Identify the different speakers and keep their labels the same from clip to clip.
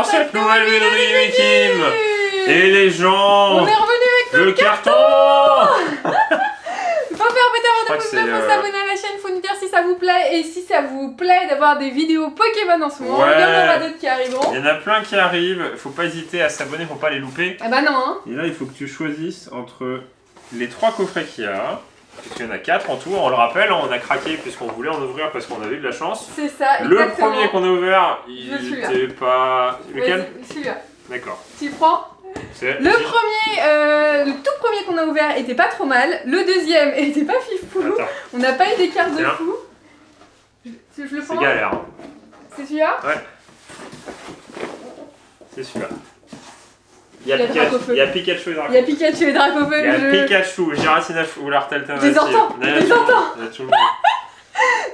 Speaker 1: dans cette nouvelle vidéo de Team. Et les gens...
Speaker 2: On est revenu avec
Speaker 1: le carton.
Speaker 2: Faut faire péter avant de faut s'abonner à la chaîne, faut nous dire si ça vous plaît et si ça vous plaît d'avoir des vidéos Pokémon en ce moment.
Speaker 1: Ouais.
Speaker 2: Il y en aura d'autres qui arriveront.
Speaker 1: Il y en a plein qui arrivent, faut pas hésiter à s'abonner pour pas les louper.
Speaker 2: Ah bah non hein.
Speaker 1: Et là il faut que tu choisisses entre les 3 coffrets qu'il y a. Puisqu'il y en a 4 en tout, on le rappelle, on a craqué puisqu'on voulait en ouvrir parce qu'on avait eu de la chance.
Speaker 2: C'est ça,
Speaker 1: Le
Speaker 2: exactement.
Speaker 1: premier qu'on a ouvert, il était pas... Lequel?
Speaker 2: Celui-là.
Speaker 1: D'accord.
Speaker 2: Tu prends? Le tout premier qu'on a ouvert était pas trop mal. Le deuxième était pas fifou.
Speaker 1: Attends.
Speaker 2: On n'a pas eu d'écart de fou. Je le prends.
Speaker 1: C'est galère. Hein.
Speaker 2: C'est celui-là?
Speaker 1: Ouais. C'est celui-là. Il y a Pikachu et Dracofeu.
Speaker 2: Il y a Pikachu et Dracofeu.
Speaker 1: Il y a Pikachu, Giratina ou l'Arteltative.
Speaker 2: Je les entends.
Speaker 1: Il y a tout le monde.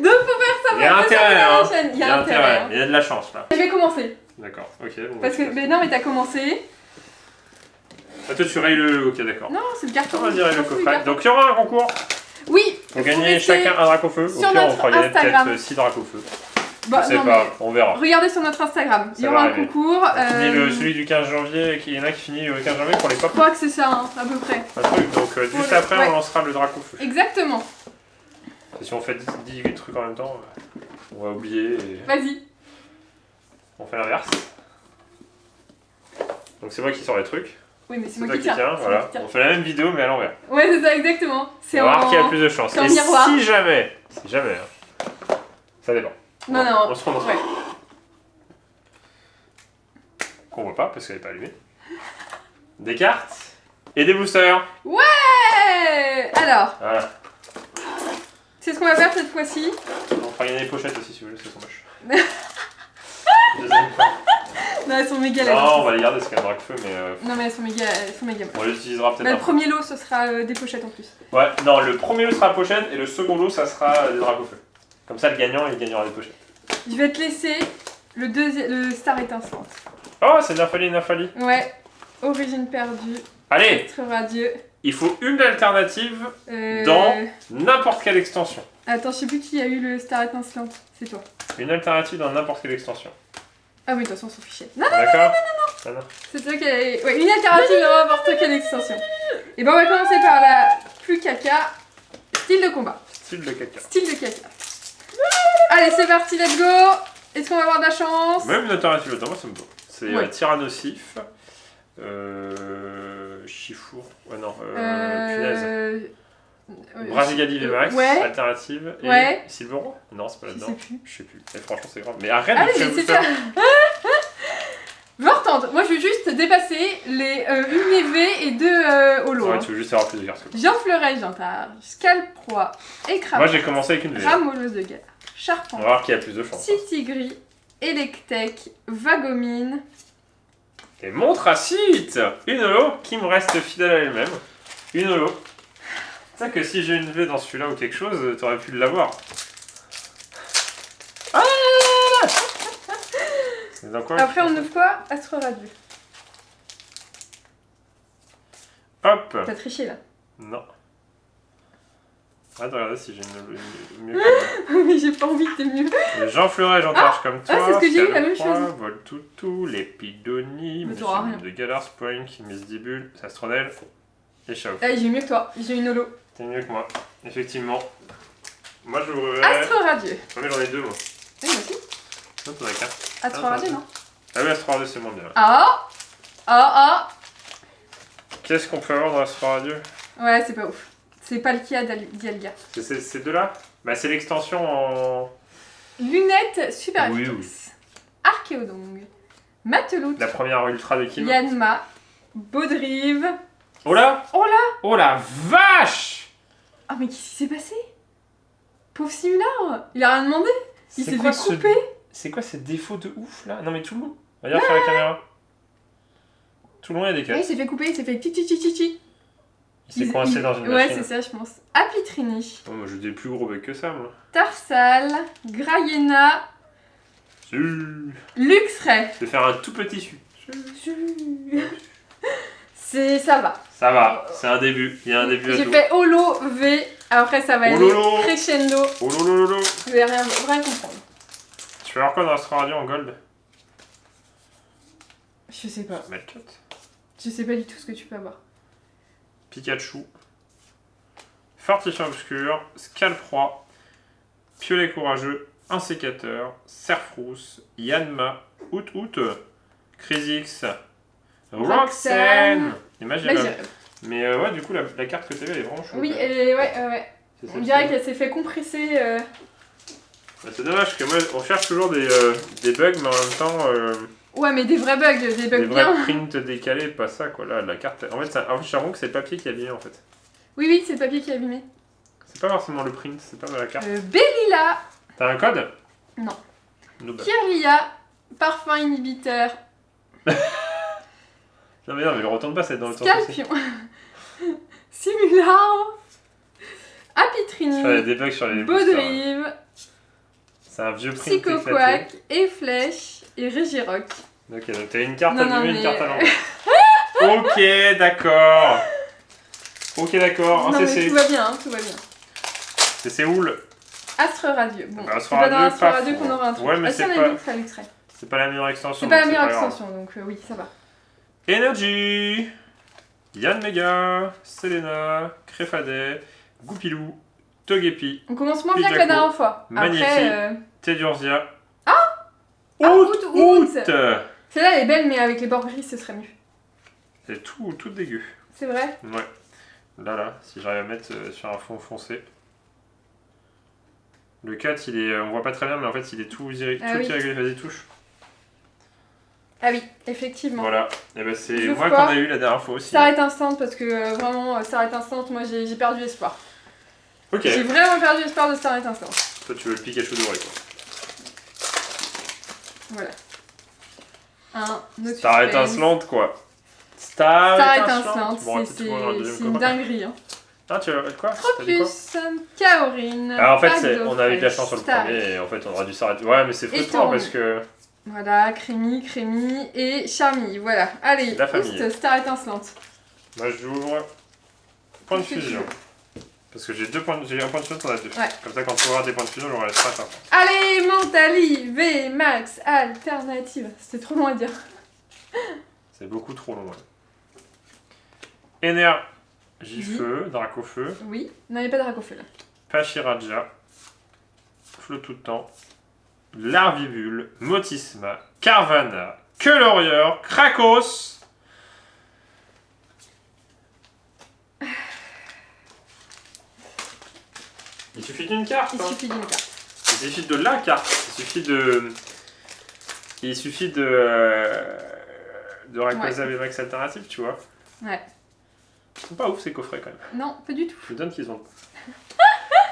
Speaker 2: Donc faut faire ça.
Speaker 1: Il y a intérêt, hein.
Speaker 2: Il y a intérêt.
Speaker 1: Il y a de la chance là.
Speaker 2: Je vais commencer.
Speaker 1: D'accord, ok. Bon,
Speaker 2: parce que, mais non, mais t'as commencé.
Speaker 1: Ah, toi tu rayes le... Ok, d'accord.
Speaker 2: Non, c'est le carton.
Speaker 1: On va dire le coffret. Donc il y aura un concours.
Speaker 2: Oui.
Speaker 1: Pour gagner chacun un Dracofeu.
Speaker 2: Sur
Speaker 1: Au pire, on
Speaker 2: notre
Speaker 1: fera gagner
Speaker 2: Instagram.
Speaker 1: peut-être 6 Dracofeu.
Speaker 2: Bah,
Speaker 1: je sais pas, on verra.
Speaker 2: Regardez sur notre Instagram. Il y aura un concours.
Speaker 1: Celui du 15 janvier, il y en a qui finit le 15 janvier pour les pop.
Speaker 2: Je crois que c'est ça, hein, à peu près.
Speaker 1: Un truc, donc juste après on lancera le Dracofeu.
Speaker 2: Exactement.
Speaker 1: Et si on fait 10 trucs en même temps, on va oublier. Et...
Speaker 2: Vas-y.
Speaker 1: On fait l'inverse. Donc c'est moi qui sors les trucs.
Speaker 2: Oui, mais c'est moi qui tiens.
Speaker 1: Voilà. On fait la même vidéo mais à l'envers.
Speaker 2: Ouais, c'est ça, exactement.
Speaker 1: On va voir qui a plus de chance. Et si jamais, hein, ça dépend.
Speaker 2: Non, non.
Speaker 1: On se remonte. Ouais. Qu'on voit pas parce qu'elle n'est pas allumée. Des cartes et des boosters.
Speaker 2: Ouais. Alors.
Speaker 1: Voilà.
Speaker 2: C'est ce qu'on va faire cette fois-ci.
Speaker 1: On fera gagner les pochettes aussi si vous voulez, c'est son moche. Deuxième fois.
Speaker 2: Non, elles sont méga
Speaker 1: là. Non, on va les garder, c'est quand même Dracofeu, mais.
Speaker 2: Non, mais elles sont méga.
Speaker 1: On les utilisera peut-être.
Speaker 2: Le premier lot, ce sera des pochettes en plus.
Speaker 1: Ouais, non, le premier lot sera pochette et le second lot, ça sera des Dracofeu. Comme ça, le gagnant, il gagnera des pochettes.
Speaker 2: Je vais te laisser le Star étincelante.
Speaker 1: Oh, c'est Nafali.
Speaker 2: Ouais, origine perdue.
Speaker 1: Allez,
Speaker 2: Être radieux.
Speaker 1: Il faut une alternative dans n'importe quelle extension.
Speaker 2: Attends, je sais plus qui a eu le Star étincelante. C'est toi.
Speaker 1: Une alternative dans n'importe quelle extension.
Speaker 2: Ah oui, de toute façon, on s'en fichait. Non. C'est toi qui a... Ouais, une alternative dans n'importe quelle extension. Et ben, on va commencer par la plus caca. Style de combat.
Speaker 1: Style de caca.
Speaker 2: Allez, c'est parti, let's go. Est-ce qu'on va avoir de la chance?
Speaker 1: Même une alternative là-dedans, moi ça me va. C'est Tyrannosif. Chifour. Ouais, non. Punaise. Brasigali VMAX. Alternative. Et Silvero? Non, c'est pas là-dedans. Je sais plus. Et franchement, c'est grave. Mais arrête de faire
Speaker 2: c'est ça. Vortante. Moi, je veux juste dépasser les une EV et 2 holo.
Speaker 1: Ouais, tu veux juste avoir plus de cartes.
Speaker 2: Jean Fleuret, Jantard, Scalproie, Écrabou.
Speaker 1: Moi, j'ai commencé avec une EV.
Speaker 2: Ramolleuse de guerre, Charpent.
Speaker 1: On va voir qui a plus de chance.
Speaker 2: Citigris, Electek, Vagomine.
Speaker 1: Et Montracite. Une holo qui me reste fidèle à elle-même. Une holo. C'est ça que si j'ai une V dans celui-là ou quelque chose, t'aurais pu l'avoir. Ah là quoi,
Speaker 2: après, on ouvre quoi? Astro Radieux.
Speaker 1: Hop.
Speaker 2: T'as triché là?
Speaker 1: Non. Arrête de regarder si j'ai une mieux.
Speaker 2: Mais j'ai pas envie que t'aies mieux.
Speaker 1: Jean Fleuret, j'entarche comme toi.
Speaker 2: Ah, c'est ce que j'ai eu, la même chose.
Speaker 1: Voltoutou, Lépidonie, de Galar, Spoink, Misdibule, Astronel et Chao.
Speaker 2: Ah, j'ai mieux que toi, j'ai une holo.
Speaker 1: T'es mieux que moi, effectivement. Moi je voudrais.
Speaker 2: Astro Radieux.
Speaker 1: Ouais, mais j'en ai 2 moi.
Speaker 2: Oui, moi aussi.
Speaker 1: Non, t'en as qu'un.
Speaker 2: Astro Radieux, non?
Speaker 1: Ah oui, Astro Radieux c'est moins bien.
Speaker 2: Ah.
Speaker 1: Qu'est-ce qu'on peut avoir dans Astro Radieux?
Speaker 2: Ouais, c'est pas ouf. C'est Palkia Dialga.
Speaker 1: C'est ces deux-là? Bah c'est l'extension en...
Speaker 2: Lunettes Super
Speaker 1: oui.
Speaker 2: Archéodong. Mateloute.
Speaker 1: La première ultra de Kim.
Speaker 2: Yanma. Baudrive.
Speaker 1: Oh là! Oh la vache!
Speaker 2: Ah mais qu'est-ce qui s'est passé? Pauvre Simulard, il a rien demandé. Il s'est fait couper.
Speaker 1: C'est quoi ces défauts de ouf là? Non mais tout le monde. Regarde sur la caméra. Tout le monde a des cuts.
Speaker 2: Ouais, il s'est fait couper, il s'est fait tic.
Speaker 1: Il s'est coincé dans une machine.
Speaker 2: Ouais, c'est ça, je pense. Apitrini.
Speaker 1: Oh, moi j'ai des plus gros becs que ça, moi.
Speaker 2: Tarsal. Grayena. Luxray.
Speaker 1: Je vais faire un tout petit su.
Speaker 2: Ça va.
Speaker 1: Ça va, c'est un début. Il y a un début à tout.
Speaker 2: J'ai fait holo, V. Après, ça va aller crescendo.
Speaker 1: Olololo.
Speaker 2: Je vais rien comprendre.
Speaker 1: Tu vas avoir quoi dans Astro Radio en gold?
Speaker 2: Je sais pas.
Speaker 1: Melcut.
Speaker 2: Je sais pas du tout ce que tu peux avoir.
Speaker 1: Pikachu. Fortifiant obscur. Scalproie. Piolet courageux. Insécateur. Serfrousse. Yanma. Out. Crisix. Roxanne. Imaginable. Mais ouais, du coup, la carte que t'avais, elle est vraiment chouette.
Speaker 2: Oui, ouais. On dirait qu'elle s'est fait compresser.
Speaker 1: Bah, c'est dommage que moi, on cherche toujours des bugs, mais en même temps.
Speaker 2: Ouais, mais des vrais bugs, des bugs bien.
Speaker 1: Des vrais prints décalés, pas ça quoi. Là, la carte. En fait, j'ai l'impression que c'est le papier qui est abîmé en fait.
Speaker 2: Oui, c'est le papier qui est abîmé.
Speaker 1: C'est pas forcément le print, c'est pas la carte.
Speaker 2: Bellila.
Speaker 1: T'as un code?
Speaker 2: Non.
Speaker 1: Kirlia,
Speaker 2: parfum inhibiteur.
Speaker 1: non, mais le retourne pas, c'est dans le temps.
Speaker 2: Scalpion. Simular. Apitrini.
Speaker 1: Il y a des bugs sur les
Speaker 2: Baudrive.
Speaker 1: C'est un vieux print.
Speaker 2: Psychoquack, et Flèche, et Régirock.
Speaker 1: Ok, donc t'as une carte à une carte à l'envers. Ok, d'accord. Ok, d'accord.
Speaker 2: Non, mais tout va bien, tout va bien.
Speaker 1: C'est Séoul.
Speaker 2: Astre Radieux. Bon,
Speaker 1: c'est
Speaker 2: pas dans Astre Radieux qu'on aura un truc.
Speaker 1: Ouais, mais
Speaker 2: c'est pas l'extrait.
Speaker 1: C'est pas la meilleure extension.
Speaker 2: C'est pas la meilleure extension, donc oui, ça va.
Speaker 1: Energy. Yann Mega. Selena. Créfadet. Goupilou. Togepi.
Speaker 2: On commence moins bien que la dernière fois.
Speaker 1: Magnifique. Après, Tedursia.
Speaker 2: Out. Celle-là, elle est belle, mais avec les bords gris, ce serait mieux.
Speaker 1: C'est tout dégueu.
Speaker 2: C'est vrai?
Speaker 1: Ouais. Là, si j'arrive à mettre sur un fond foncé. Le cut, on voit pas très bien, mais en fait, il est tout irrégulier. Vas-y, touche.
Speaker 2: Ah oui, effectivement.
Speaker 1: Voilà. Et ben c'est moi qu'on a eu la dernière fois aussi.
Speaker 2: Ça arrête instant parce que vraiment, ça arrête instant, moi j'ai perdu espoir.
Speaker 1: Ok.
Speaker 2: J'ai vraiment perdu espoir de Starlight Instant.
Speaker 1: Toi, tu veux le Pikachu doré, quoi.
Speaker 2: Voilà.
Speaker 1: Starlight Instant, quoi.
Speaker 2: Starlight Instant, c'est une dinguerie. Hein.
Speaker 1: Ah, tu veux quoi?
Speaker 2: Tropius, Kaorin.
Speaker 1: Alors en fait, on a eu de la chance sur le premier et en fait, on aurait dû s'arrêter. Ouais, mais c'est frustrant parce que.
Speaker 2: Voilà, Crémy et Charmy. Voilà. Allez,
Speaker 1: la famille.
Speaker 2: Starlight Instant.
Speaker 1: Moi, j'ouvre. Point de fusion. Parce que j'ai un point de fusion, t'en as deux.
Speaker 2: Ouais.
Speaker 1: Comme ça, quand tu auras des points de fusion, j'aurai les 5 ans.
Speaker 2: Allez, Mentali, V, Max, Alternative. C'était trop long à dire.
Speaker 1: C'est beaucoup trop long. Énergie-feu, Dracofeu.
Speaker 2: Oui, non, il n'y a pas de Dracofeu là.
Speaker 1: Pachiraja. Flot tout le temps. Larvivule, Motisma, Carvana, Queulorieur, Krakos. Il suffit d'une carte.
Speaker 2: Il suffit d'une carte.
Speaker 1: Il suffit de la carte. Il suffit de Rayquaza VMAX alternative, tu vois.
Speaker 2: Ouais.
Speaker 1: Ils sont pas ouf ces coffrets quand même.
Speaker 2: Non, pas du tout.
Speaker 1: Je me donne qu'ils ont.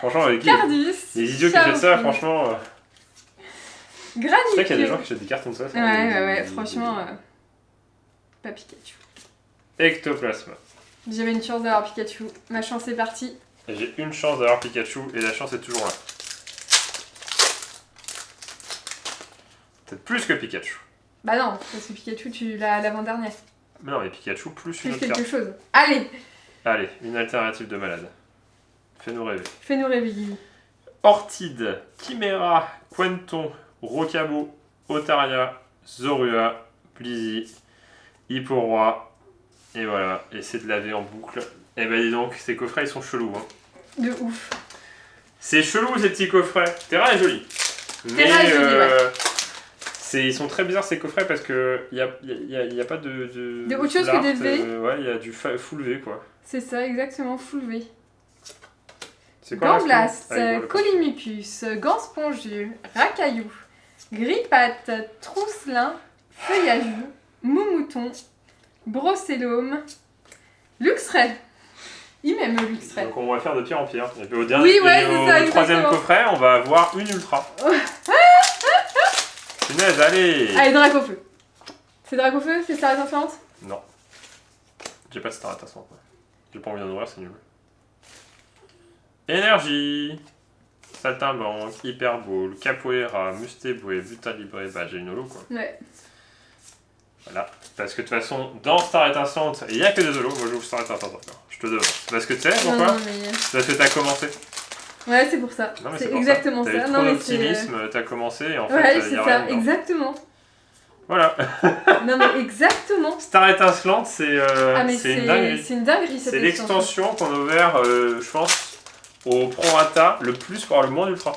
Speaker 1: Franchement, avec
Speaker 2: Cardis,
Speaker 1: les idiots qui font ça, franchement.
Speaker 2: Granit.
Speaker 1: C'est vrai qu'il y a des gens qui achètent des cartons de ça.
Speaker 2: Ouais, franchement. Pas Pikachu.
Speaker 1: Ectoplasma.
Speaker 2: J'avais une chance d'avoir Pikachu. Ma chance est partie.
Speaker 1: Et j'ai une chance d'avoir Pikachu et la chance est toujours là. Peut-être plus que Pikachu.
Speaker 2: Bah non, parce que Pikachu, tu l'as l'avant-dernière.
Speaker 1: Mais non, mais Pikachu plus une autre carte.
Speaker 2: Quelque chose. Allez,
Speaker 1: une alternative de malade. Fais-nous rêver.
Speaker 2: Fais-nous rêver, Guigui.
Speaker 1: Orchide, Chimera, Quenton, Rocabo, Otaria, Zorua, Blizzy, Hipporoi. Et voilà, et c'est de laver en boucle. Et bah dis donc, ces coffrets ils sont chelous. Hein.
Speaker 2: De ouf.
Speaker 1: C'est chelou ces petits coffrets. Terra est joli. Mais ils sont très bizarres ces coffrets parce que y a pas de
Speaker 2: autre chose que des V.
Speaker 1: Ouais, il y a du full V quoi.
Speaker 2: C'est ça, exactement, full V.
Speaker 1: C'est quoi?
Speaker 2: Gamblas, Colimicus, Ganspongieux, Racaillou, Grippat, Trousselin, Feuillajou, Moumouton, Brocellum, Luxray. Il m'aime le Luxray.
Speaker 1: Donc on va faire de pire en pire. Et puis au dernier, au troisième coffret, on va avoir une ultra. Punaise, allez.
Speaker 2: Allez, Dracofeu. C'est Dracofeu? C'est Starlight Instant?
Speaker 1: Non. J'ai pas de Starlight Instant. J'ai pas envie d'en ouvrir, c'est nul. Énergie. Saltimbanque, Hyperball, Capoeira, Mustéboué, Butalibre, bah j'ai une holo quoi.
Speaker 2: Ouais.
Speaker 1: Voilà. Parce que de toute façon, dans Starlight Instant, il n'y a que des holos. Moi j'ouvre Starlight Instant encore. Je te demande. Parce que tu sais pourquoi? Parce que t'as commencé.
Speaker 2: Ouais, c'est pour ça. C'est exactement ça.
Speaker 1: T'as eu trop d'optimisme, t'as commencé et en fait,
Speaker 2: ouais,
Speaker 1: il y a rien dedans.
Speaker 2: Exactement.
Speaker 1: Voilà.
Speaker 2: Non mais exactement.
Speaker 1: Star étincelante, c'est une dinguerie.
Speaker 2: C'est une dinguerie cette
Speaker 1: C'est l'extension qu'on a ouvert, je pense, au prorata le plus pour avoir le moins d'ultra.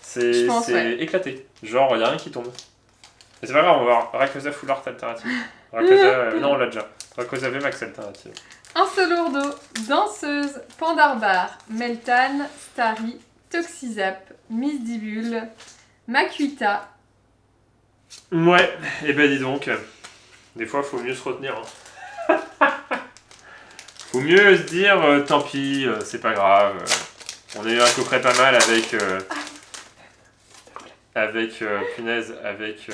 Speaker 1: C'est éclaté. Genre, il n'y a rien qui tombe. Mais c'est pas grave, on va voir Rayquaza Full Art alternative. Rayquaza, non, on l'a déjà. Rayquaza VMAX alternative.
Speaker 2: Un seul lourdeau, Danseuse, Pandarbar, Meltan, Starry, Toxizap, Misdibule, Makuita.
Speaker 1: Ouais, et ben dis donc, des fois faut mieux se retenir. Hein. Faut mieux se dire, tant pis, c'est pas grave. On a eu un coffret pas mal avec... punaise, avec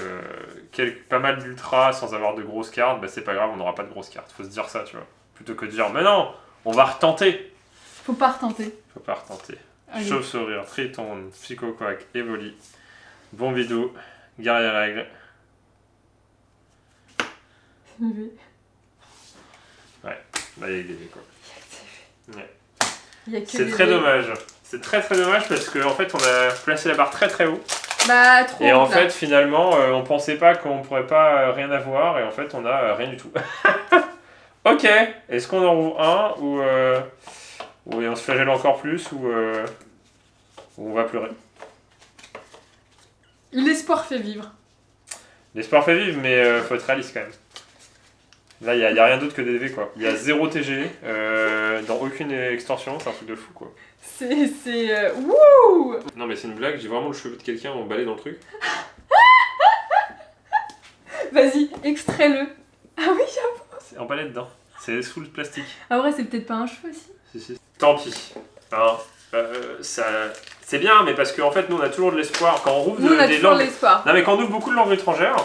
Speaker 1: pas mal d'ultra sans avoir de grosses cartes, bah c'est pas grave, on n'aura pas de grosses cartes. Faut se dire ça, tu vois. Plutôt que de dire, mais non, on va retenter.
Speaker 2: Faut pas retenter.
Speaker 1: Faut pas retenter. Chauve-souris, Triton, Psychoquack, Evoli, Bombidou, Guerrier Règle.
Speaker 2: Ouais,
Speaker 1: Bah il y a des quoi.
Speaker 2: Ouais.
Speaker 1: C'est très dommage. C'est très dommage parce qu'en fait on a placé la barre très haut.
Speaker 2: Bah trop.
Speaker 1: Et en fait finalement on pensait pas qu'on pourrait pas rien avoir et en fait on a rien du tout. Ok, est-ce qu'on en rouvre un ou on se flagelle encore plus ou on va pleurer?
Speaker 2: L'espoir fait vivre.
Speaker 1: L'espoir fait vivre mais faut être réaliste quand même. Là, il n'y a rien d'autre que des DV, quoi. Il y a 0 TG dans aucune extension, c'est un truc de fou, quoi.
Speaker 2: C'est wouh.
Speaker 1: Non, mais c'est une blague, j'ai vraiment le cheveu de quelqu'un emballé dans le truc.
Speaker 2: Vas-y, extrais-le. Ah oui, j'avoue.
Speaker 1: C'est emballé dedans. C'est sous le plastique.
Speaker 2: Ah ouais, c'est peut-être pas un cheveu aussi.
Speaker 1: Si. Tant pis. Hein, c'est bien, mais parce qu'en fait, nous, on a toujours de l'espoir. Quand on rouvre des langues...
Speaker 2: l'espoir.
Speaker 1: Non, mais quand on ouvre beaucoup de langues étrangères,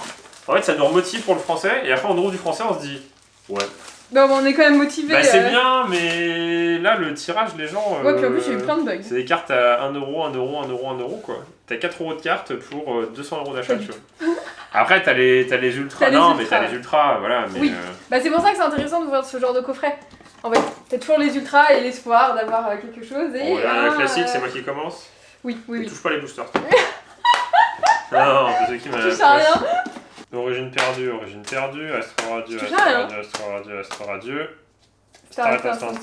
Speaker 1: en fait, ça nous remotive pour le français, et après, on ouvre du français, on se dit... Ouais.
Speaker 2: Non, mais on est quand même motivé.
Speaker 1: Bah, c'est bien, mais là, le tirage, les gens...
Speaker 2: Ouais, puis en plus, j'ai eu plein de bugs.
Speaker 1: C'est des cartes à 1€, 1€, 1€, 1€, quoi. T'as 4€ de cartes pour 200€ d'achat, tu vois. Après, t'as les ultras. Mais t'as les ultras, voilà. Mais,
Speaker 2: oui. Bah, c'est pour ça que c'est intéressant d'ouvrir ce genre de coffret. En fait, t'as toujours les ultras et l'espoir d'avoir quelque chose. Et
Speaker 1: le classique, c'est moi qui commence.
Speaker 2: Oui.
Speaker 1: Touche pas les boosters. Non, c'est ceux qui m'a...
Speaker 2: Touche à rien.
Speaker 1: Origine perdue, Astro Radio, Star étincelante,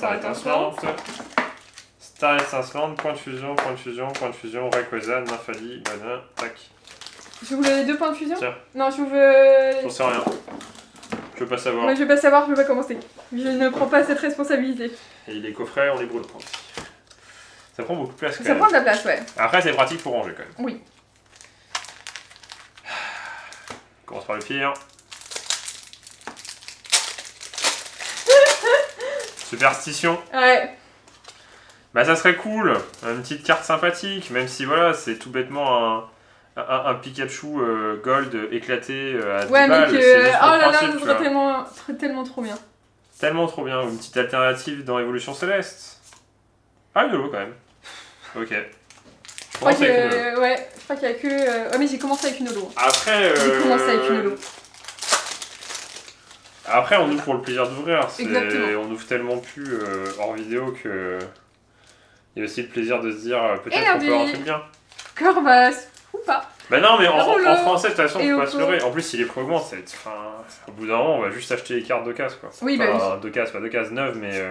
Speaker 1: Star étincelante, point de fusion, Rayquaza, Nymphali, Banin, tac.
Speaker 2: Je voulais les 2 points de fusion.
Speaker 1: Tiens.
Speaker 2: Non, je veux...
Speaker 1: J'en sais rien. Je veux pas savoir.
Speaker 2: Moi, je veux pas savoir, je veux pas commencer. Je ne prends pas cette responsabilité.
Speaker 1: Et les coffrets, on les brûle. Ça prend beaucoup de place quand même.
Speaker 2: Ça prend de la place, ouais.
Speaker 1: Après, c'est pratique pour ranger quand même.
Speaker 2: Oui.
Speaker 1: On commence par le pire. Superstition.
Speaker 2: Ouais.
Speaker 1: Bah ça serait cool, une petite carte sympathique, même si voilà, c'est tout bêtement un Pikachu gold éclaté à 10
Speaker 2: balles.
Speaker 1: Ouais, mais
Speaker 2: que... Oh là là, ça serait tellement trop bien.
Speaker 1: Tellement trop bien, une petite alternative dans Évolution Céleste. Ah, une holo quand même. Ok.
Speaker 2: Je crois qu'il y a que... Ouais, mais j'ai commencé avec une holo.
Speaker 1: Après...
Speaker 2: J'ai commencé avec une holo.
Speaker 1: Après, on ouvre pour le plaisir d'ouvrir.
Speaker 2: Exactement.
Speaker 1: On ouvre tellement plus hors vidéo que... Il y a aussi le plaisir de se dire peut-être qu'on peut avoir un truc bien.
Speaker 2: Corvas, ou pas.
Speaker 1: Bah non, mais en français, de toute façon, faut pas se
Speaker 2: Oko.
Speaker 1: leurrer. En plus, si les prix augmentent, au bout d'un moment, on va juste acheter les cartes d'occasion, quoi.
Speaker 2: Oui, bah oui.
Speaker 1: D'occasion, pas d'occasion neuve, mais...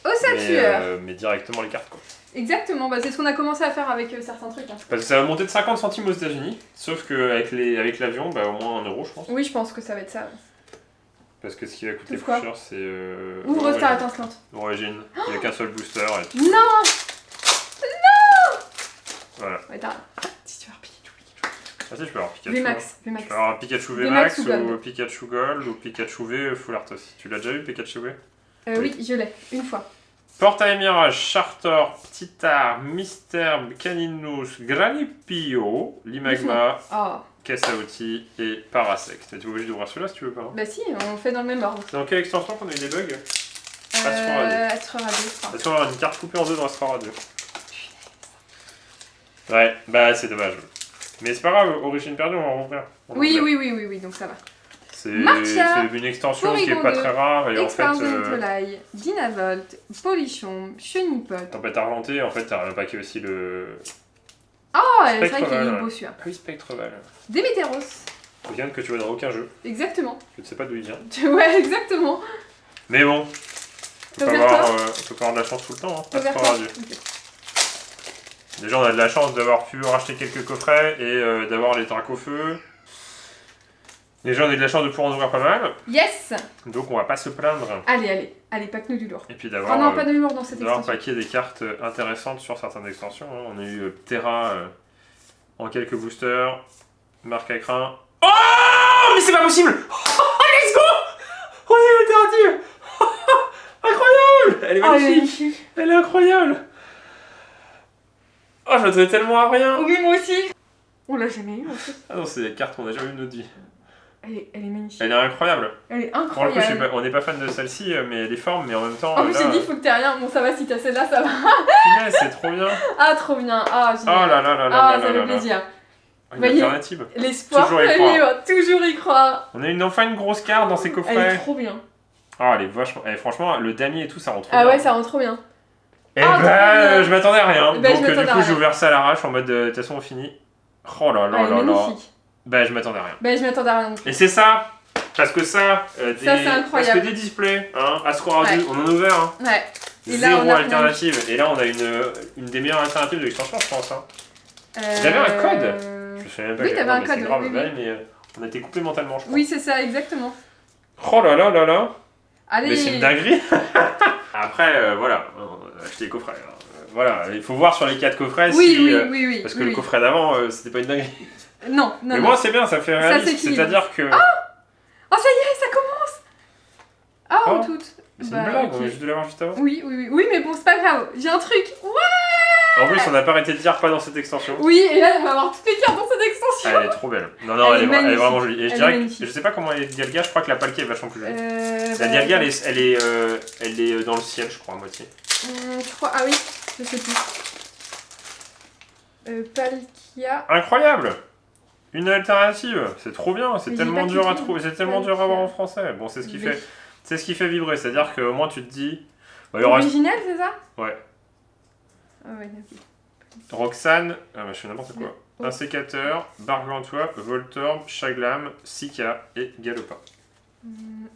Speaker 2: Ossature.
Speaker 1: mais directement les cartes, quoi.
Speaker 2: Exactement, bah c'est ce qu'on a commencé à faire avec certains trucs. Hein.
Speaker 1: Parce que ça va monter de 50 centimes aux États-Unis, sauf qu'avec l'avion, bah au moins 1€, je pense.
Speaker 2: Oui, je pense que ça va être ça. Ouais.
Speaker 1: Parce que ce qui va coûter plus
Speaker 2: Quoi
Speaker 1: cher, c'est...
Speaker 2: Ouvre Star étincelante.
Speaker 1: Origine, il n'y a qu'un seul booster. Et...
Speaker 2: Non.
Speaker 1: Voilà.
Speaker 2: Ouais, t'as... Si tu veux avoir Pikachu.
Speaker 1: Ah si, je peux avoir Pikachu.
Speaker 2: VMAX.
Speaker 1: Je peux avoir un Pikachu VMAX ou Pikachu Gold ou Pikachu V Full Art aussi. Tu l'as déjà eu, Pikachu V?
Speaker 2: Oui, je l'ai, une fois.
Speaker 1: Portail Mirage, Chartor, Ptitar, Mister, Caninus, Granipio, Limagma, Caisse à outils et Parasect. T'es obligé d'ouvrir celui-là si tu veux pas. Hein.
Speaker 2: Bah si, on fait dans le même ordre.
Speaker 1: C'est dans quelle extension qu'on a eu des bugs?
Speaker 2: Astro Radio.
Speaker 1: Est-ce qu'on va avoir une carte coupée en deux dans Astro Radio? Ouais, bah c'est dommage. Mais c'est pas grave, Origine perdue, on va en rouvrir.
Speaker 2: Oui, donc ça va.
Speaker 1: C'est une extension qui est pas très rare et en fait...
Speaker 2: Ventolai, Dynavolt, Polichon, Chenipot.
Speaker 1: Tempête argentée, en fait t'as repacké aussi le...
Speaker 2: Oh, c'est vrai qu'il est beau celui-là.
Speaker 1: Oui, Spectreval.
Speaker 2: Déméteros,
Speaker 1: Pokémon que tu vois dans aucun jeu.
Speaker 2: Exactement.
Speaker 1: Je ne sais pas d'où il vient.
Speaker 2: Ouais, exactement.
Speaker 1: Mais bon, on peut pas avoir de la chance tout le temps. Hein.
Speaker 2: Okay.
Speaker 1: Déjà, on a de la chance d'avoir pu racheter quelques coffrets et d'avoir les Dracofeu. Déjà, on a de la chance de pouvoir en ouvrir pas mal.
Speaker 2: Yes.
Speaker 1: Donc, on va pas se plaindre.
Speaker 2: Allez, pack-nous du lourd.
Speaker 1: Et puis d'avoir
Speaker 2: non, pas de lourd dans cette extension.
Speaker 1: Paquet des cartes intéressantes sur certaines extensions. Hein. On a eu Terra en quelques boosters. Marc à crin. Oh, mais c'est pas possible. Let's go. On est alternative. Incroyable. Elle est magnifique. Elle est incroyable. Oh, je m'attendais tellement à rien.
Speaker 2: Oui, moi aussi. On l'a jamais eu en fait.
Speaker 1: Ah non, c'est des cartes qu'on a jamais eu de notre vie.
Speaker 2: Elle est magnifique.
Speaker 1: Elle est incroyable.
Speaker 2: Elle est incroyable.
Speaker 1: Pour le coup, on n'est pas fan de celle-ci, mais les formes, mais en même temps.
Speaker 2: En plus, j'ai dit, faut que t'aies rien. Bon, ça va, si t'as celle-là, ça va.
Speaker 1: Punaise, c'est trop bien.
Speaker 2: Ah, trop bien. Ah,
Speaker 1: oh là là là là.
Speaker 2: Ah, ça fait plaisir.
Speaker 1: Une alternative.
Speaker 2: L'espoir, toujours y croire.
Speaker 1: On a enfin une grosse carte dans ces coffrets.
Speaker 2: Elle est trop bien.
Speaker 1: Ah, elle est vachement. Franchement, le damier et tout, ça rend trop
Speaker 2: bien.
Speaker 1: Ah
Speaker 2: ouais, ça rend trop bien.
Speaker 1: Et je m'attendais à rien. Donc, du coup, j'ai ouvert ça à l'arrache en mode de toute façon, on finit. Oh là là là là. Bah, je m'attendais à rien.
Speaker 2: Je m'attendais à rien.
Speaker 1: Et c'est ça. Parce que ça,
Speaker 2: c'est incroyable.
Speaker 1: Parce que des displays, hein, Ascora 2, on en a ouvert. Hein.
Speaker 2: Ouais.
Speaker 1: Et là, zéro alternative. Et là, on a une des meilleures alternatives de l'extension, je pense. Hein. J'avais un code. Je me souviens même pas.
Speaker 2: Oui, t'avais un code.
Speaker 1: Grave, mais on a été coupé mentalement, je crois.
Speaker 2: Oui, c'est ça, exactement.
Speaker 1: Oh là là là là.
Speaker 2: Allez.
Speaker 1: Mais c'est une dinguerie. Après, voilà, on a acheté les coffrets. Voilà, il faut voir sur les 4 coffrets
Speaker 2: oui.
Speaker 1: Parce que le coffret d'avant, c'était pas une dinguerie.
Speaker 2: Non.
Speaker 1: Mais moi, c'est bien, ça fait réaliste. C'est-à-dire que.
Speaker 2: Oh, ça y est, ça commence. Ah, en toute.
Speaker 1: Mais c'est une blague, on vient juste de l'avoir juste avant.
Speaker 2: Oui, mais bon, c'est pas grave. J'ai un truc. Ouais.
Speaker 1: En plus, on n'a pas arrêté de dire pas dans cette extension.
Speaker 2: Oui, et là, on va avoir toutes les cartes dans cette extension.
Speaker 1: Elle est trop belle. Non, elle est vraiment jolie. Et je dirais que, je sais pas comment elle est Dialga, je crois que la Palkia est vachement plus jolie. La Dialga, elle est dans le ciel, je crois, à moitié.
Speaker 2: Je crois, ah oui, je sais plus. Palkia.
Speaker 1: Incroyable. Une alternative, c'est trop bien, c'est tellement dur à trouver, c'est tellement dur à voir en français. Bon, c'est ce qui fait, vibrer, c'est-à-dire qu'au moins tu te dis.
Speaker 2: Original, c'est ça?
Speaker 1: Ouais.
Speaker 2: Ah ouais, ok.
Speaker 1: Roxane, je fais n'importe quoi. Un sécateur, Bargantois, Voltorb, Chaglam, Sika et Galopa.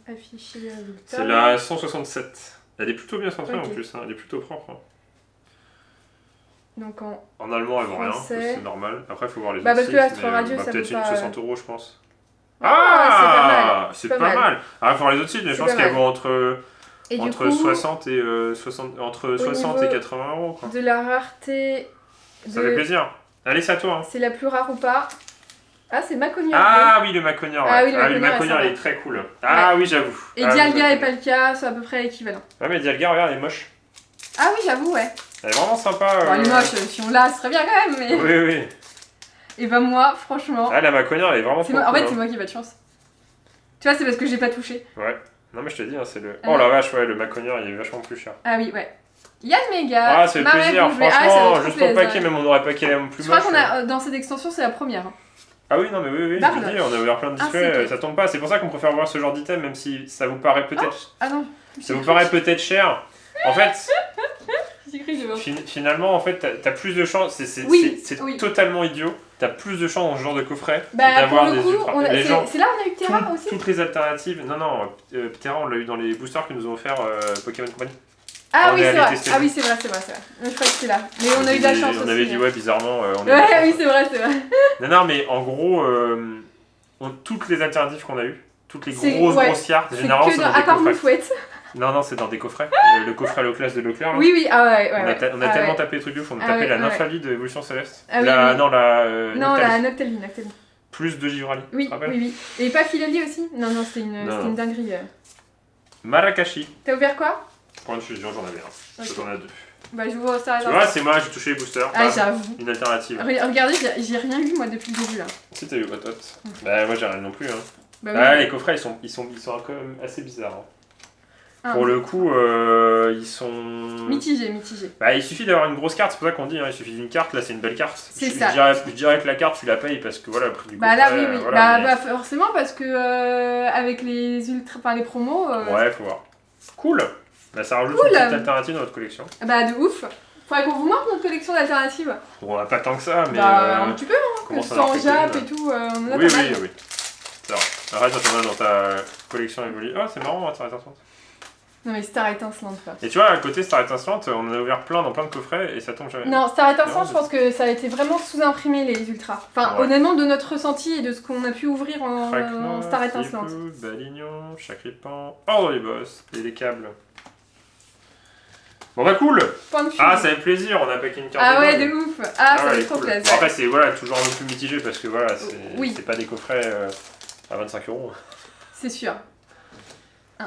Speaker 2: Afficher
Speaker 1: c'est la 167. Elle est plutôt bien centrée en plus, hein. Elle est plutôt propre. Hein.
Speaker 2: Donc
Speaker 1: en allemand, elle vaut rien, c'est normal. Après, il faut voir les autres.
Speaker 2: Parce que Astro Radio, ça
Speaker 1: peut-être une 60 €, je pense. C'est pas mal. Ah, il faut voir les autres sites, mais je pense qu'elles vont entre 60 et 60 et 80 €. Quoi.
Speaker 2: De la rareté.
Speaker 1: Ça fait plaisir. Allez, c'est à toi. Hein.
Speaker 2: C'est la plus rare ou pas? Ah, c'est Maconior.
Speaker 1: Ah oui, le Maconior. Ouais.
Speaker 2: Ah oui, le
Speaker 1: Maconior, il est très cool. Ah oui, j'avoue.
Speaker 2: Et Dialga et Palkia sont à peu près équivalents.
Speaker 1: Ouais, mais Dialga, regarde, elle est moche.
Speaker 2: Ah oui, j'avoue, ouais.
Speaker 1: Elle est vraiment sympa.
Speaker 2: Bon, elle est moche, si on l'a, ce serait bien quand même, mais...
Speaker 1: Oui.
Speaker 2: Et bah moi, franchement...
Speaker 1: Ah, la Maconior, elle est vraiment cool.
Speaker 2: En fait, c'est moi qui ai pas de chance. Tu vois, c'est parce que j'ai pas touché.
Speaker 1: Ouais. Non, mais je te dis, hein, c'est le... Oh la vache, ouais, le Maconior, il est vachement plus cher.
Speaker 2: Ah oui, ouais. Yasmega.
Speaker 1: Ah, c'est le plaisir, franchement, juste pour le paquet, même on aurait pas qu'elle est plus moche.
Speaker 2: Je crois qu'on a, dans cette extension, c'est la première.
Speaker 1: Ah oui, non, mais oui, je te dis, on a ouvert plein de displays, ça tombe pas. C'est pour ça qu'on préfère voir ce genre d'item, même si ça vous paraît peut-être...
Speaker 2: Ah non.
Speaker 1: Ça vous paraît peut-être cher. En fait...
Speaker 2: Finalement,
Speaker 1: en fait, t'as plus de chances, c'est totalement idiot, t'as plus de chances dans ce genre de coffret d'avoir des ultra...
Speaker 2: C'est là où on a eu Terra aussi.
Speaker 1: Toutes les alternatives, non, Terra on l'a eu dans les boosters que nous ont offert Pokémon Company.
Speaker 2: Ah oui, c'est vrai. Ah oui, c'est vrai. Je crois que c'est là. Mais on a eu de la chance aussi.
Speaker 1: On avait dit, ouais, bizarrement.
Speaker 2: Oui, c'est vrai.
Speaker 1: Non, mais en gros, toutes les alternatives qu'on a eues, toutes les grosses cartes, généralement, c'est dans des coffrets. Non, c'est dans des coffrets. Le coffret Loclas de Leclerc.
Speaker 2: Oui, ah ouais.
Speaker 1: On a tellement tapé les trucs de fou. On a tapé la Nymphalie de Evolution Céleste.
Speaker 2: Non, la Noctalie.
Speaker 1: Plus de Givrali.
Speaker 2: Oui. Et pas Philali aussi? Non, c'était une dinguerie.
Speaker 1: Marakashi.
Speaker 2: T'as ouvert quoi?
Speaker 1: Pour une fusion, j'en avais un. J'en ai deux.
Speaker 2: Bah, je vois ça.
Speaker 1: Tu vois, c'est moi, j'ai touché les boosters.
Speaker 2: Ah, j'avoue.
Speaker 1: Une alternative.
Speaker 2: Regardez, j'ai rien eu moi depuis le début là.
Speaker 1: Si, t'as eu Otot. Bah, moi, j'ai rien non plus. Hein.
Speaker 2: Bah, oui.
Speaker 1: Les coffrets, ils sont quand même assez bizarres. Hein. Pour le coup, ils sont...
Speaker 2: Mitigés.
Speaker 1: Bah, il suffit d'avoir une grosse carte, c'est pour ça qu'on dit, hein, il suffit d'une carte, là c'est une belle carte.
Speaker 2: C'est ça.
Speaker 1: Je dirais que la carte, tu la payes parce que voilà, le prix du
Speaker 2: coffret... Bah là, oui.
Speaker 1: Voilà,
Speaker 2: bah, forcément, parce que avec les les promos...
Speaker 1: Ouais, faut voir. Cool. Bah, ça rajoute une petite alternative dans notre collection.
Speaker 2: Bah, de ouf. Faudrait qu'on vous montre notre collection d'alternatives.
Speaker 1: Bon, on a pas tant que ça, mais...
Speaker 2: Bah, un petit peu, hein, que ce soit en Jap et tout, on en a pas mal.
Speaker 1: Oui. C'est vrai. Arrête, t'en as dans ta collection évolue. Oh, c'est marrant, Star Étincelante.
Speaker 2: Non, mais Star Étincelante, quoi.
Speaker 1: Et tu vois, à côté Star Étincelante, on en a ouvert plein dans plein de coffrets et ça tombe jamais.
Speaker 2: Non, Star Étincelante, je pense que ça a été vraiment sous-imprimé, les ultras. Enfin,
Speaker 1: ouais.
Speaker 2: Honnêtement, de notre ressenti et de ce qu'on a pu ouvrir en Star Étincelante.
Speaker 1: Balignon, Chacripan, Ordre du Boss et les câbles. Bon bah cool. Ah, ça fait plaisir, on a packé une carte.
Speaker 2: Ah ouais, de ouf. Ah, ça fait trop
Speaker 1: cool.
Speaker 2: plaisir.
Speaker 1: Bon, après, c'est voilà, toujours un peu plus mitigé parce que voilà, c'est pas des coffrets à 25 €.
Speaker 2: C'est sûr.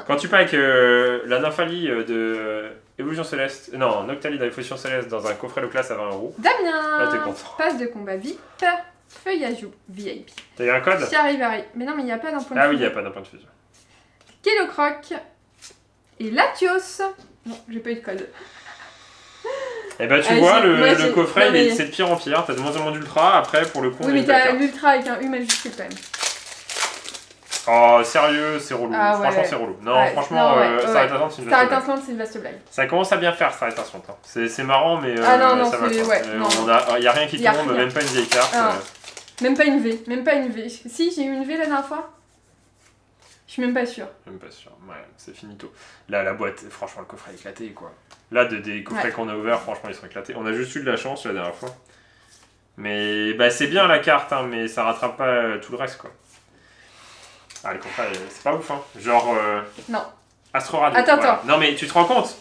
Speaker 1: Quand tu packs la Nymphalie de Évolution Céleste, non, Noctalie d'Évolution Céleste dans un coffret de classe à 20 €.
Speaker 2: Damien,
Speaker 1: là t'es content.
Speaker 2: Passe de combat VIP, feuillage VIP.
Speaker 1: T'as eu un code?
Speaker 2: Charivari. Mais non, mais il n'y a pas d'un point de fusion.
Speaker 1: Ah oui, il n'y a pas d'un point de fusion.
Speaker 2: Kelocroc et Latios. Non, j'ai pas eu de code.
Speaker 1: Et bah tu vois, le coffret c'est de pire en pire, t'as de moins en moins d'ultra, après pour le coup...
Speaker 2: Oui mais t'as l'ultra avec un U majuscule quand même.
Speaker 1: Oh sérieux, c'est relou,
Speaker 2: ah, ouais.
Speaker 1: Franchement c'est relou. Non franchement, Star Étincelante c'est une vaste blague.
Speaker 2: C'est une vaste blague.
Speaker 1: Ça commence à bien faire Star Étincelante, hein. C'est marrant mais
Speaker 2: ça va
Speaker 1: quoi. Y a rien qui tombe, même pas une vieille carte.
Speaker 2: Même pas une V, Si, j'ai eu une V la dernière fois. Je suis même pas sûre.
Speaker 1: Ouais, c'est finito. Là, la boîte, franchement, le coffret est éclaté, quoi. Là, des coffrets qu'on a ouverts, franchement, ils sont éclatés. On a juste eu de la chance la dernière fois. Mais bah, c'est bien la carte, hein, mais ça rattrape pas tout le reste, quoi. Ah, le coffret, c'est pas ouf, hein. Genre...
Speaker 2: Non.
Speaker 1: Astro Radio.
Speaker 2: Attends.
Speaker 1: Non, mais tu te rends compte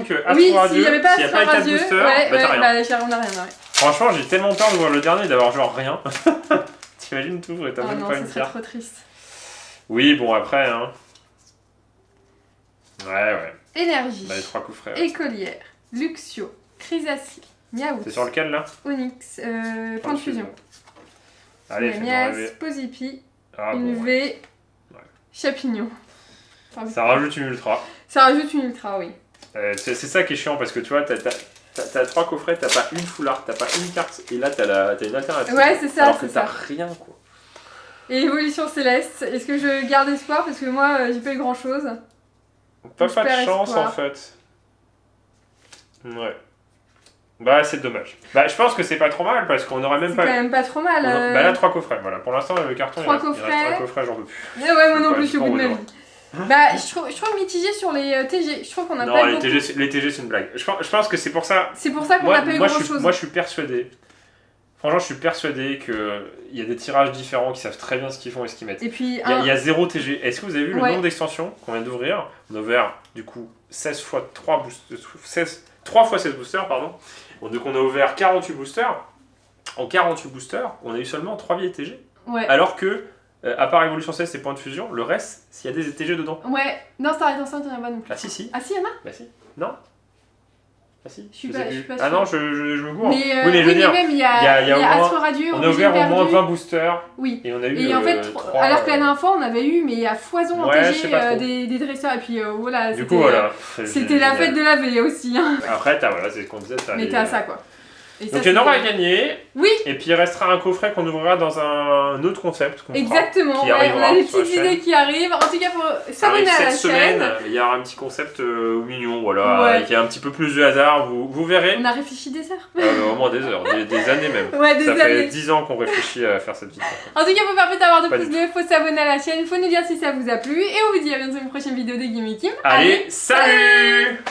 Speaker 1: que Astro
Speaker 2: Radio,
Speaker 1: s'il n'y avait pas les 4 boosters, t'as rien.
Speaker 2: On a rien,
Speaker 1: Franchement, j'ai tellement peur de voir le dernier et d'avoir genre rien. T'imagines tout et t'as même pas une carte.
Speaker 2: Trop triste.
Speaker 1: Oui, bon, après, hein. Ouais.
Speaker 2: Énergie.
Speaker 1: Bah, les 3 coffrets.
Speaker 2: Écolière. Luxio. Chrysacie. Miaout.
Speaker 1: C'est sur lequel, là?
Speaker 2: Onyx. Point de fusion.
Speaker 1: Allez, fais-moi
Speaker 2: Posipi.
Speaker 1: Ah,
Speaker 2: une
Speaker 1: bon,
Speaker 2: V. Ouais. Chapignon.
Speaker 1: Ça rajoute une ultra.
Speaker 2: Oui.
Speaker 1: C'est ça qui est chiant parce que tu vois, t'as 3 coffrets, t'as pas une full art, t'as pas une carte et là t'as une alternative.
Speaker 2: Ouais, c'est ça.
Speaker 1: Alors que t'as rien, quoi.
Speaker 2: Et Évolution Céleste, est-ce que je garde espoir? Parce que moi, j'ai pas eu grand chose.
Speaker 1: Pas de chance en fait. Ouais. Bah, c'est dommage. Bah, je pense que c'est pas trop mal parce qu'on aurait même pas.
Speaker 2: C'est quand même pas trop mal.
Speaker 1: Bah, là, 3 coffrets. Voilà. Pour l'instant, le carton, il reste 3 coffrets, j'en veux plus.
Speaker 2: Ouais, moi non plus, je suis au bout de ma vie. Bah, je trouve mitigé sur les TG. Je trouve qu'on a pas beaucoup.
Speaker 1: Les TG, c'est une blague. Je pense que c'est pour ça.
Speaker 2: C'est pour ça qu'on a pas eu grand chose.
Speaker 1: Moi, je suis persuadé. Franchement, je suis persuadé qu'il y a des tirages différents qui savent très bien ce qu'ils font et ce qu'ils mettent.
Speaker 2: Et puis,
Speaker 1: il y a 0 TG. Est-ce que vous avez vu le nombre d'extensions qu'on vient d'ouvrir? On a ouvert, du coup, 16 fois 3 boosters. 3 fois 16 boosters, pardon. Donc, on a ouvert 48 boosters. En 48 boosters, on a eu seulement 3 vieilles TG.
Speaker 2: Ouais.
Speaker 1: Alors que, à part Évolution 16 et Points de Fusion, le reste, s'il y a des TG dedans.
Speaker 2: Ouais. Non, Star Étincelante, il n'y en a pas non plus.
Speaker 1: Ah, si.
Speaker 2: Ah, si, il y en a?
Speaker 1: Bah, si. Non. Ah si,
Speaker 2: je suis pas sûre.
Speaker 1: Ah non, je me gourre.
Speaker 2: Oui, mais je veux dire, il y a Astro Radio,
Speaker 1: on a ouvert au moins 20 boosters.
Speaker 2: Oui.
Speaker 1: Et on a eu
Speaker 2: et en fait,
Speaker 1: 3,
Speaker 2: alors que la dernière fois, on avait eu mais à foison en TG des dresseurs. Et puis voilà,
Speaker 1: du coup, voilà.
Speaker 2: C'était la fête de la veille aussi. Hein.
Speaker 1: Après, voilà, c'est ce qu'on disait.
Speaker 2: Mais t'as ça quoi. Et
Speaker 1: donc Nora a gagné.
Speaker 2: Oui.
Speaker 1: Et puis il restera un coffret qu'on ouvrira dans un autre concept.
Speaker 2: Exactement. On a des petites idées qui arrivent. En tout cas, faut s'abonner à la chaîne. Cette semaine,
Speaker 1: il y aura un petit concept mignon, voilà, qui a un petit peu plus de hasard. Vous verrez.
Speaker 2: On a réfléchi des heures.
Speaker 1: Au moins des heures, des années même.
Speaker 2: Ouais,
Speaker 1: ça fait 10 ans qu'on réfléchit à faire cette vidéo.
Speaker 2: En tout cas, pour faire avoir de plus de, faut s'abonner à la chaîne. Faut nous dire si ça vous a plu. Et on vous dit à bientôt pour une prochaine vidéo de Gimme Kim.
Speaker 1: Allez, salut!